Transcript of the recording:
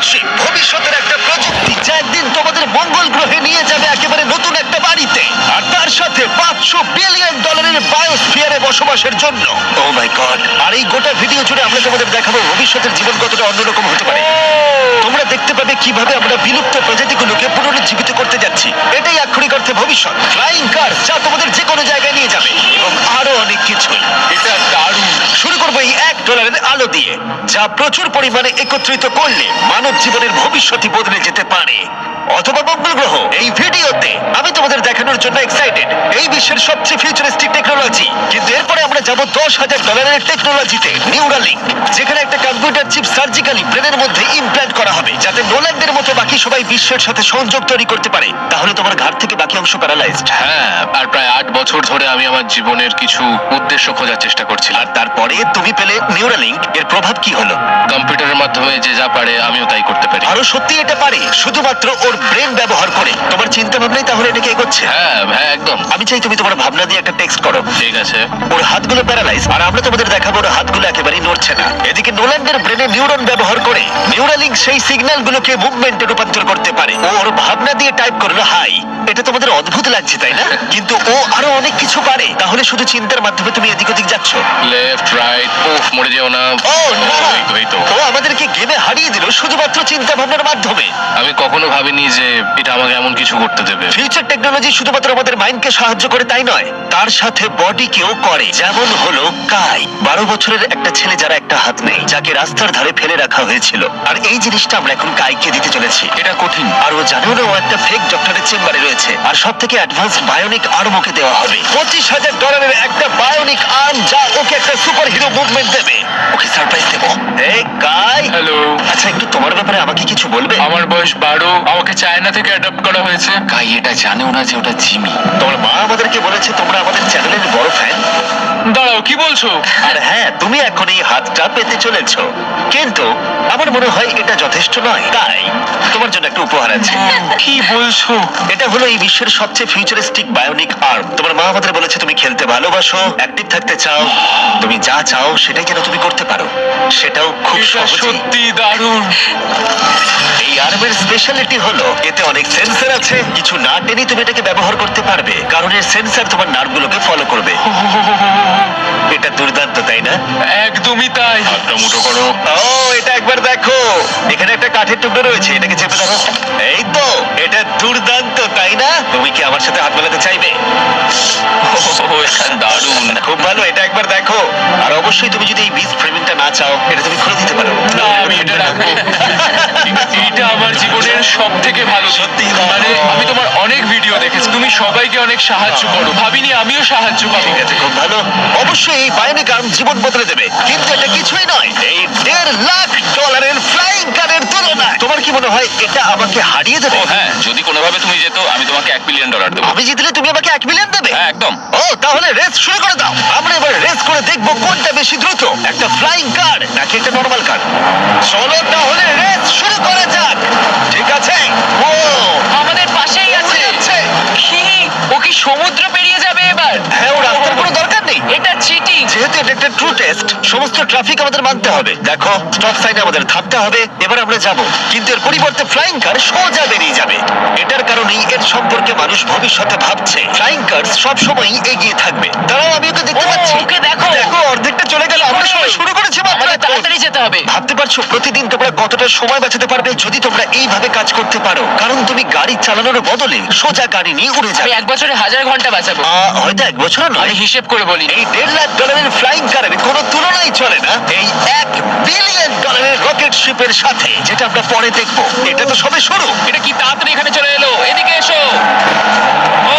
Sheep, ভবিষ্যতের একটা প্রযুক্তি যা একদিন তোমাদের মঙ্গল গ্রহে নিয়ে যাবে একেবারে নতুন একটা বাড়িতে, আর তার সাথে $500 বিলিয়ন বায়োস্ফিয়ারে বসবাসের জন্য। ও মাই গড! আর এই গোটা ভিডিও জুড়ে আমরা তোমাদের দেখাবো ভবিষ্যতের জীবন কতটা অন্যরকম হতে পারে। তোমরা দেখতে পাবে কিভাবে আমরা বিলুপ্ত প্রজাতিগুলোকে পুনরুজ্জীবিত করতে যাচ্ছি। এটাই আক্ষরিক অর্থে ভবিষ্যৎ। ফ্লাইং কার যা তোমাদের যে কোনো জায়গায় নিয়ে যাবে, এবং আরো অনেক কিছু। এটা দারুণ। শুরু করবো এই $1 আলো দিয়ে, যা প্রচুর পরিমাণে একত্রিত করলে মানব জীবনের ভবিষ্যৎই বদলে যেতে পারে, অথবা মঙ্গল গ্রহ। এই ভিডিওতে আমি তোমাদের দেখানোর জন্য এক্সাইটেড এই বিশ্বের সবচেয়ে ফিউচারিস্টিক টেকনোলজি। কিন্তু এরপরে আমরা যাব $10,000 টেকনোলজিতে, নিউরালিঙ্ক, যেখানে একটা কম্পিউটার চিপ সার্জিক্যালি ব্রেনের মধ্যে ইমপ্ল্যান্ট করা হবে, যাতে নোল্যান্ডের মতো বাকি সবাই বিশ্বের সাথে সংযোগ তৈরি করতে পারে। তাহলে তোমার ঘাট থেকে বাকি অংশ প্যারালাইজড। হ্যাঁ, আর প্রায় 8 বছর ধরে আমি আমার জীবনের কিছু উদ্দেশ্য খোঁজার চেষ্টা করছিলাম। আর তারপরে তুমি পেলে নিউরালিঙ্ক। এর প্রভাব কি হলো? কম্পিউটারের মাধ্যমে যে যা পারে আমিও তাই করতে পারি। আরো সত্যি এটা পারে, শুধুমাত্র ওর ব্রেন ব্যবহার করে। তোমার চিন্তা ভাবনাই তাহলে এটাকে এগোচ্ছে। হ্যাঁ হ্যাঁ, একদম। আমি চাই তুমি তোমার ভাবনা দিয়ে একটা টেক্সট করো। ঠিক আছে। ওর হাতগুলো প্যারালাইজ, আর আমরা তোমাদের দেখাবো ওর হাতগুলো একেবারেই নড়ছে না। এদিকে নোল্যান্ডের ব্রেনে নিউরন ব্যবহার করে নিউরালিঙ্ক সেই সিগন্যালগুলোকে মুভমেন্টে রূপান্তর করতে পারে। ও ওর ভাবনা দিয়ে টাইপ করলো হাই। এটা তোমাদের অদ্ভুত লাগছে তাই না? কিন্তু ও আরো অনেক কিছু পারে। তাহলে শুধু চিন্তার মাধ্যমে তুমি এদিক ওদিক যাচ্ছ। লেফট রাইট, ওফ, মরে যেও না। ও না! এই তো। ও আমাদেরকে গেমে হারিয়ে দিল শুধুমাত্র চিন্তা ভাবনার মাধ্যমে। আমি কখনো ভাবিনি যে এটা আমাকে এমন কিছু করতে দেবে। ফিউচার টেকনোলজি শুধুমাত্র আমাদের মাইন্ডকে সাহায্য করে তাই নয়, তার সাথে বডিকেও করে। যেমন হলো কাই, 12 বছরের একটা ছেলে যারা একটা হাত নেই, যাকে রাস্তার ধারে ফেলে রাখা হয়েছিল। আর এই জিনিসটা আমরা এখন কাইকে দিতে চলেছি। এটা কঠিন। আর ও জানেও না ও একটা ফেক ডক্টরের চেম্বারে রয়েছে। আর সব থেকে অ্যাডভান্স বায়োনিক আর্ম ওকে দেওয়া হবে। $25,000 একটা বায়োনিক আর্ম, যা ওকে একটা সুপার হিরো মুভমেন্ট দেবে। ওকে সারপ্রাইজ দেবো। এই কাই। হ্যালো। আচ্ছা, একটু তোমার ব্যাপারে আমাকে কিছু বলবে? আমার বয়স 12, আমাকে চায়না থেকে অ্যাডপ্ট করা হয়েছে। কাই এটা জানেও না যে ওটা জিমি। তোমার মা আমাদেরকে বলেছে তোমরা আমাদের চ্যানেলের বড় ফ্যান। দাঁড়াও, কি বলছো? আর হ্যাঁ, তুমি এখন এই হাতটা পেতে চলেছো। কিন্তু আমার মনে হয় এটা যথেষ্ট নয়। তাই তোমার জন্য একটা উপহার আছে। কি বলছো? এটা হলো এই বিশ্বের সবচেয়ে ফিউচারিস্টিক বায়োনিক আর্ম। তোমার মা আমাদের বলেছে তুমি খেলতে ভালোবাসো, অ্যাক্টিভ থাকতে চাও, তুমি যা চাও সেটাই যেন তুমি করতে পারো, সেটাও খুব এটা সহজে। সত্যি দারুণ। এই আর্মের স্পেশালিটি হলো এতে অনেক সেন্সর আছে। কিছু না টেনে তুমি এটাকে ব্যবহার করতে পারবে, কারণ এর সেন্সর তোমার নার্ভগুলোকে ফলো করবে। এটা দুর্দান্ত তাই না? একদমই তাই। হাতটা মুঠো করো। ও, এটা একবার দেখো। এখানে একটা কাঠের টুকরো রয়েছে, এটাকে চেপে ধরো। এই তো, এটা দুর্দান্ত তাই না? তুমি কি আমার সাথে হাত মেলাতে চাইবে? দারুণ। খুব ভালো, এটা একবার দেখো। আর অবশ্যই তুমি যদি এই বিচ ফ্রেমিংটা না চাও, এটা তুমি খুলে দিতে পারো। না, আমি এটা রাখবো। এটা আমার জীবনের সব থেকে ভালো। সত্যি? মানে আমি তোমার অনেক ভিডিও দেখেছি, তুমি সবাইকে অনেক সাহায্য করো। ভাবিনি আমিও সাহায্য পাবো। ঠিক আছে, খুব ভালো। অবশ্যই এই বায়োনিক আর্ম জীবন বদলে দেবে, কিন্তু এটা কিছুই নয় এই $1.5 ফ্লাইং কারের তুলনায়। তোমার কি মনে হয় এটা আমাকে হারিয়ে দেবে? হ্যাঁ, যদি কোনোভাবে তুমি যেত আমি তোমাকে $1 বিলিয়ন দেবো। আমি জিতলে তুমি আমাকে $1 বিলিয়ন দেবে? হ্যাঁ, একদম। ও, তাহলে রেস শুরু করে দাও। আমরা এবার রেস করে দেখবো কোনটা বেশি দ্রুত, একটা ফ্লাইং কার নাকি একটা নরমাল কার। চলো তাহলে রেস শুরু করা যাক। ঠিক আছে। ও, আমাদের পাশেই আছে। কি? ও কি সমুদ্র পেরিয়ে যাবে এবার? হ্যাঁ, ও রাস্তার কোনো দরকার নেই। এটা চিটিং। যেহেতু এটা একটা ট্রু টেস্ট, সমস্ত ট্রাফিক আমাদের মানতে হবে। দেখো, স্টপ সাইনে আমাদের থামতে হবে। এবার আমরা যাব, কিন্তু এর পরিবর্তে ফ্লাইং কার সোজা বেরিয়ে যাবে। এটার কারণেই এর সম্পর্কে মানুষ ভবিষ্যতে ভাবছে ফ্লাইং কার সব সময় এগিয়ে থাকবে। দাঁড়াও, আমি ওকে দেখতে ও, পাচ্ছি। ওকে দেখো। দেখো, অর্ধেকটা চলে গেল। আমরা সবাই শুরু করেছি মাত্র। আমাদের তাড়াতাড়ি যেতে হবে। ভাবতে পারছো প্রতিদিন তোমরা কতটা সময় বাঁচাতে পারবে যদি তোমরা এইভাবে কাজ করতে পারো? কারণ তুমি গাড়ি চালানোর বদলে সোজা গাড়ি নিয়ে উড়ে আমি যাবে। 1 বছরে 1000 ঘন্টা বাঁচাবো। হয়তো 1 বছর নয়। আমি হিসেব করে বলি। এই $1.5 ফ্লাইং কারের কোনো তুলনাই চলে না এই $1 বিলিয়ন রকেট শিপের সাথে, যেটা আমরা পরে দেখবো। এটা তো সবে শুরু। এটা কি তাড়াতাড়ি এখানে চলে এলো? এদিকে এসো। ও